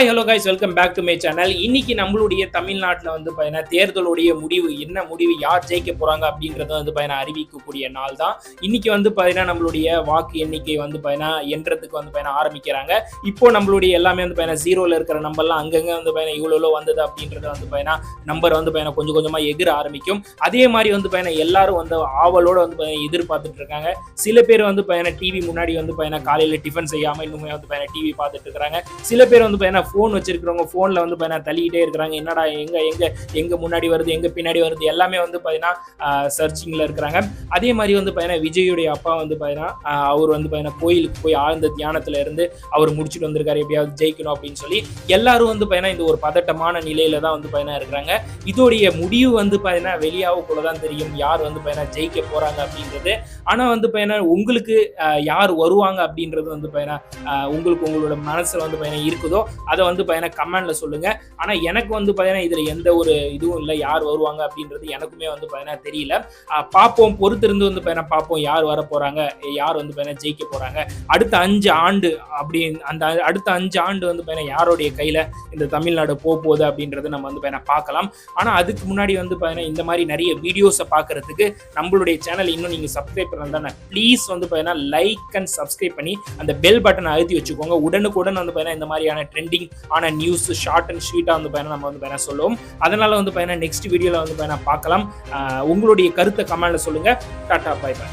Hi hello guys, welcome back to my channel. இன்னைக்கு நம்மளுடைய தமிழ்நாட்டில் வந்து பார்த்தீங்கன்னா தேர்தலுடைய முடிவு என்ன முடிவு, யார் ஜெயிக்க போறாங்க அப்படின்றத வந்து பார்த்தீங்கன்னா அறிவிக்கக்கூடிய நாள் தான் இன்னைக்கு. வந்து பார்த்தீங்கன்னா நம்மளுடைய வாக்கு எண்ணிக்கை வந்து பார்த்தீங்கன்னா எண்றதுக்கு வந்து பார்த்தீங்கன்னா ஆரம்பிக்கிறாங்க. இப்போ நம்மளுடைய எல்லாமே வந்து பார்த்தீங்கன்னா ஜீரோல இருக்கிற நம்பர்லாம் அங்கங்கே வந்து பார்த்தீங்கன்னா இவ்வளோ வந்தது அப்படின்றது வந்து பார்த்தீங்கன்னா நம்பர் வந்து பார்த்தீங்கன்னா கொஞ்சம் கொஞ்சமாக எகிர ஆரம்பிக்கும். அதே மாதிரி வந்து பார்த்தீங்கன்னா எல்லாரும் வந்து ஆவலோட வந்து பார்த்தீங்கன்னா எதிர்பார்த்துட்டு இருக்காங்க. சில பேர் வந்து பார்த்தீங்கன்னா டிவி முன்னாடி வந்து பார்த்தீங்கன்னா காலையில் டிஃபன் செய்யாமல் இன்னுமே வந்து பார்த்தீங்கன்னா டிவி பார்த்துட்டு இருக்கிறாங்க. சில பேர் வந்து ஃபோன் வச்சிருக்கிறவங்க ஃபோன்ல வந்து தள்ளிக்கிட்டே இருக்கிறாங்க. என்னடா எங்க எங்க எங்க முன்னாடி வருது, எங்க பின்னாடி வருது, எல்லாமே வந்து சர்ச்சிங்ல இருக்கிறாங்க. அதே மாதிரி வந்து விஜயுடைய அப்பா வந்து அவர் வந்து கோயிலுக்கு போய் ஆழ்ந்த தியானத்துல இருந்து அவர் முடிச்சுட்டு வந்திருக்காரு, எப்படியாவது ஜெயிக்கணும் அப்படின்னு சொல்லி. எல்லாரும் வந்து இந்த ஒரு பதட்டமான நிலையில தான் வந்து இருக்கிறாங்க. இதோடைய முடிவு வந்து வெளியாகக்குள்ளதான் தெரியும் யார் வந்து ஜெயிக்க போறாங்க அப்படின்றது. ஆனா வந்து உங்களுக்கு யார் வருவாங்க அப்படின்றது வந்து உங்களுக்கு உங்களோட மனசுல வந்து இருக்குதோ அதை வந்து கமெண்ட்ல சொல்லுங்க. ஆனா எனக்கு வந்து இதுல எந்த ஒரு இதுவும் இல்லை, யார் வருவாங்க அப்படின்றது எனக்குமே வந்து தெரியல. பார்ப்போம், பொறுத்திருந்து வந்து பார்ப்போம் யார் வர போறாங்க, யார் வந்து ஜெயிக்க போறாங்க. அடுத்த 5 ஆண்டு அப்படி அந்த அடுத்த 5 ஆண்டு வந்து யாருடைய கையில இந்த தமிழ்நாடு போகுது அப்படின்றது நம்ம வந்து பார்க்கலாம். ஆனா அதுக்கு முன்னாடி வந்து இந்த மாதிரி நிறைய வீடியோஸை பார்க்கறதுக்கு நம்மளுடைய சேனல் இன்னும் நீங்க சப்ஸ்கிரைப் பண்ணா ப்ளீஸ் வந்து லைக் அண்ட் சப்ஸ்கிரைப் பண்ணி அந்த பெல் பட்டனை அழுத்தி வச்சுக்கோங்க. உடனுக்குடன் வந்து இந்த மாதிரியான ட்ரெண்டிங் ஆன நியூஸ் ஷார்ட் அண்ட் ஸ்வீட்டா வந்து நம்ம வந்து சொல்லுவோம். அதனால வந்து நெக்ஸ்ட் வீடியோல வந்து பார்க்கலாம். உங்களுடைய கருத்தை கமெண்ட்ல சொல்லுங்க. Tata, bye by.